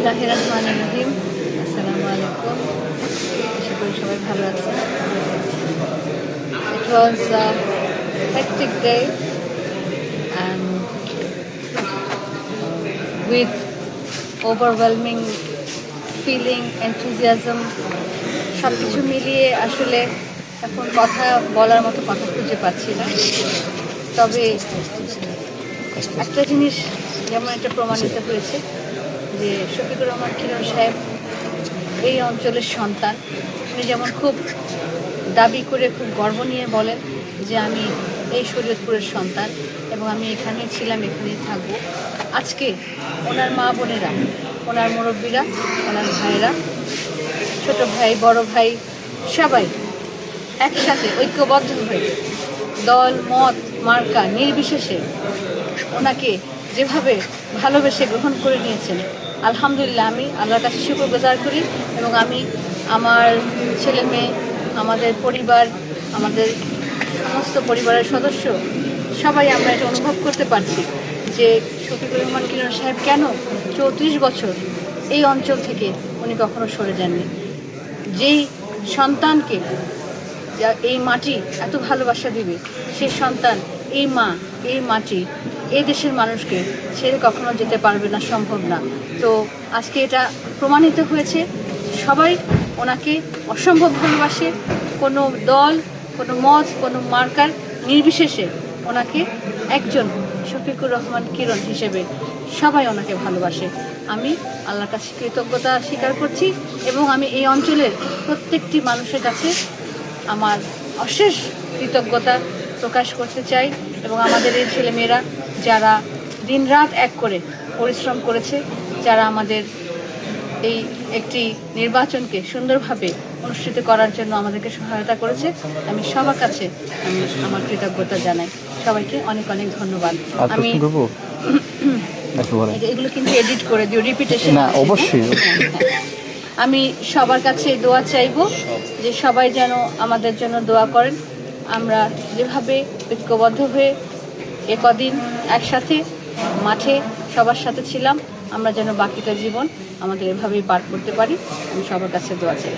বিসমিল্লাহির রহমানির রহিম। আসসালামু আলাইকুম। আশা করি সবাই ভালো আছেন। It was a hectic day and with overwhelming feeling, enthusiasm, সব কিছু মিলিয়ে আসলে এখন কথা বলার মতো কথা খুঁজে পাচ্ছি না। তবে একটা জিনিস যেমন এটা প্রমাণিত হয়েছে যে শফিকুর রহমান কিরণ সাহেব এই অঞ্চলের সন্তান। উনি যেমন খুব দাবি করে খুব গর্ব নিয়ে বলেন যে আমি এই শরীয়তপুরের সন্তান এবং আমি এখানেই ছিলাম, এখানেই থাকবো। আজকে ওনার মা বোনেরা, ওনার মুরব্বীরা, ওনার ভাইয়েরা, ছোট ভাই, বড় ভাই সবাই একসাথে ঐক্যবদ্ধ হয়ে দল মত মার্কা নির্বিশেষে ওনাকে যেভাবে ভালোবেসে গ্রহণ করে নিয়েছেন, আলহামদুলিল্লাহ আমি আল্লাহর কাছে শুকরগুজার করি। এবং আমি আমার ছেলে মেয়ে, আমাদের পরিবার, আমাদের সমস্ত পরিবারের সদস্য সবাই আমরা এটা অনুভব করতে পারছি যে শফিকুর রহমান কিরণ সাহেব কেন 34 বছর এই অঞ্চল থেকে উনি কখনো সরে যাননি। যেই সন্তানকে এই মাটি এত ভালোবাসা দিবে, সেই সন্তান, এই মা, এই মাটি, এই দেশের মানুষকে ছেড়ে কখনো যেতে পারবে না, সম্ভব না। তো আজকে এটা প্রমাণিত হয়েছে, সবাই ওনাকে অসম্ভব ভালোবাসে। কোনো দল, কোনো মত, কোনো মার্কার নির্বিশেষে ওনাকে একজন শফিকুর রহমান কিরণ হিসেবে সবাই ওনাকে ভালোবাসে। আমি আল্লাহর কাছে কৃতজ্ঞতা স্বীকার করছি এবং আমি এই অঞ্চলের প্রত্যেকটি মানুষের কাছে আমার অশেষ কৃতজ্ঞতা প্রকাশ করতে চাই। এবং আমাদের এই ছেলেমেয়েরা যারা দিনরাত এক করে পরিশ্রম করেছে, যারা আমাদের এই একটি নির্বাচনকে সুন্দরভাবে অনুষ্ঠিত করার জন্য আমাদেরকে সহায়তা করেছে, আমি সবার কাছে আমার কৃতজ্ঞতা জানাই। সবাইকে অনেক অনেক ধন্যবাদ। আমি এগুলো কিন্তু এডিট করে দিও, রিপিটেশন অবশ্যই। আমি সবার কাছে দোয়া চাইব যে সবাই যেন আমাদের জন্য দোয়া করেন। আমরা যেভাবে ঐক্যবদ্ধ হয়ে কদিন একসাথে মাঠে সবার সাথে ছিলাম, আমরা যেন বাকিটা জীবন আমাদের এভাবেই পার করতে পারি। আমি সবার কাছে দোয়া চাই।